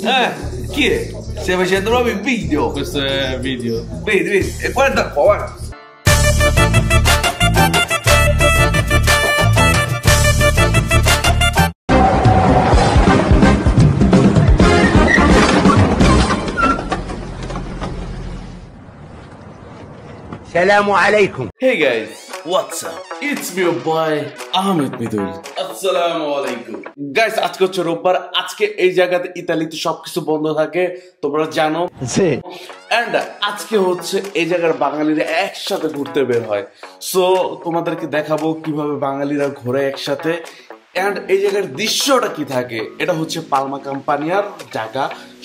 Chi è? Stai facendo proprio il video? Questo è video. Vedi, vedi, e guarda qua, guarda. Assalamu alaikum. Hey guys, what's up? It's me your boy Ahmed Midul. Assalamu alaikum. Guys, আজকে হচ্ছে রোববার। আজকে এই জায়গাতে ইতালিতে সবকিছু বন্ধ থাকে, তোমরা জানো। এন্ড আজকে হচ্ছে এই জায়গার বাঙালিরা একসাথে ঘুরতে বের হয়। সো তোমাদেরকে দেখাবো কিভাবে বাঙালিরা ঘোরে একসাথে। এন্ড এই জায়গার দৃশ্যটা কি থাকে, এটা হচ্ছে পালমা কাম্পানিয়ার জায়গা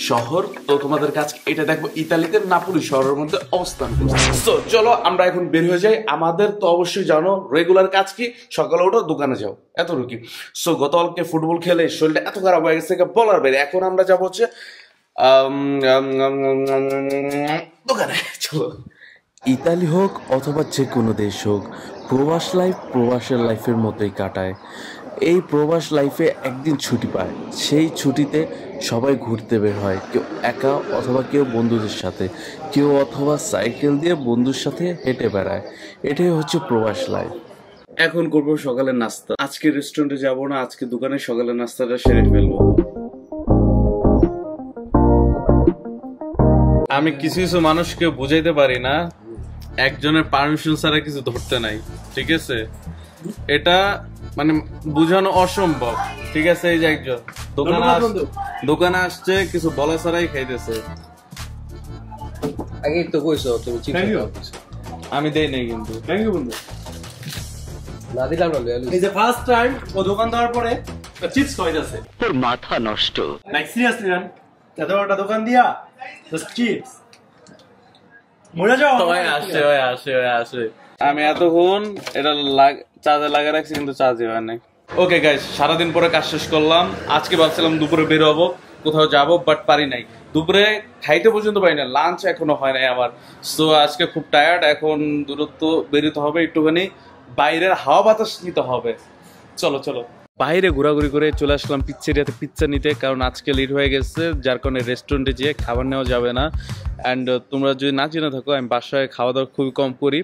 শহর। তো তোমাদের কাছে এটা দেখবো ইতালিতে নাপোলি শহরের মধ্যে অবস্থান করছে। তো চলো আমরা এখন বের হয়ে যাই। আমাদের তো অবশ্যই জানো রেগুলার কাজ কি, সকালে ওঠো দোকানে যাও, এতটুকু। সো গতকালকে ফুটবল খেলে শরীরটা এত খারাপ হয়ে গেছে বলার বাইরে। এখন আমরা যাবো হচ্ছে দোকানে। চলো। ইতালি হোক অথবা যে কোনো দেশ হোক, প্রবাস লাইফ প্রবাসের লাইফের মতোই কাটায়। এই প্রবাস লাইফে একদিন ছুটি পায়, সেই ছুটিতে সবাই ঘুরতে বের হয়, কেউ একা অথবা কেউ বন্ধুদের সাথে, কেউ অথবা সাইকেল দিয়ে বন্ধুর সাথে হেঁটে বেড়ায়। এটাই হচ্ছে প্রবাস লাইফ। এখন করবো সকালের নাস্তা। আজকে রেস্টুরেন্টে যাবো না, আজকে দোকানে সকালের নাস্তাটা সেরে ফেলবো। আমি কিছু কিছু মানুষকে বুঝাইতে পারি না, একজনের পারমিশন ছাড়া কিছু ধরতে নাই, ঠিক আছে? এটা মানে বুঝানো অসম্ভব, ঠিক আছে? এই যে একজন দোকানে আসছে, কিছু বলা ছাড়াই খাইতেছে। আগে তো কইছো তুমি চিপস আমি দেই নাই কিন্তু। থ্যাংক ইউ বন্ধু। না দিলাম না এই যে ফার্স্ট টাইম ও দোকান দেওয়ার পরে চিপস খাইতেছে। তোর মাথা নষ্ট। লাইক সিরিয়াসলি ম্যান, এত বড় দোকান দিয়া জাস্ট চিপস মজা যাও। আসে আমি এতক্ষণ এটা চার্জে লাগা রাখছি কিন্তু চার্জই হয় নাই। ওকে গাইস, সারাদিন পরে কাজ শেষ করলাম। আজকে ভাবছিলাম দুপুরে বের হবো, কোথাও যাবো, বাট পারি নাই। দুপুরে খাইতে পর্যন্ত পারি না, লাঞ্চ এখনো হয় নাই আমার। সো আজকে খুব টায়ার্ড। এখন দূরত্ব বেরোতে হবে, একটুখানি বাইরের হাওয়া বাতাস নিতে হবে। চলো চলো। বাইরে ঘোরাঘুরি করে চলে আসলাম পিৎজেরিয়াতে পিৎজা নিতে, কারণ আজকে লেট হয়ে গেছে, যার কারণে রেস্টুরেন্টে যেয়ে খাবার নেওয়া যাবে না। অ্যান্ড তোমরা যদি না জেনে থাকো, আমি বাসায় খাওয়া দাওয়া খুবই কম করি।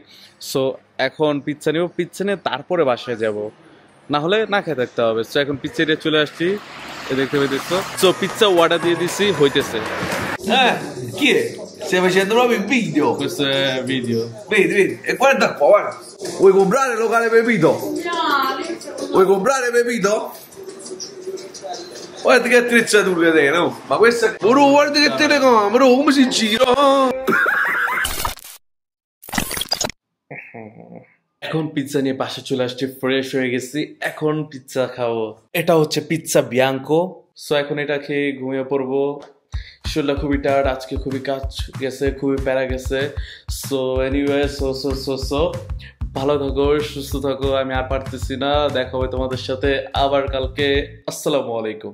সো এখন পিৎজা নিব, পিৎজা নিয়ে তারপরে বাসায় যাব, না হলে না খেয়ে থাকতে হবে। সো এখন পিৎজেরিয়া চলে আসছি, দেখতে পেয়েছো। সো পিৎজা অর্ডার দিয়ে দিছি, হইতেছে। Chi è? Stai facendo proprio il video? Questo è video. Vedi, vedi, e guarda qua, guarda. Vuoi comprare il locale Pepito? Vuoi comprare Pepito? Guarda che attrezzatura che te, no? Ma questa è... Bro, guarda che telecamera, come si gira? এখন pizza নিয়ে বাসা চলে আসছে, fresh হয়ে গেছি, এখন pizza খাবো। এটা হচ্ছে পিৎজা বিয়াঙ্কো। সো এখন এটা খেয়ে ঘুমিয়ে পড়বো। শরীরটা খুবই টায়ার্ড, আজকে খুবই কাজ গেছে, খুবই প্যারা গেছে। সো এনিওয়ে, সো ভালো থাকো, সুস্থ থাকো। আমি আর পারতেছি না, দেখা হবে তোমাদের সাথে আবার কালকে। আসসালামু আলাইকুম।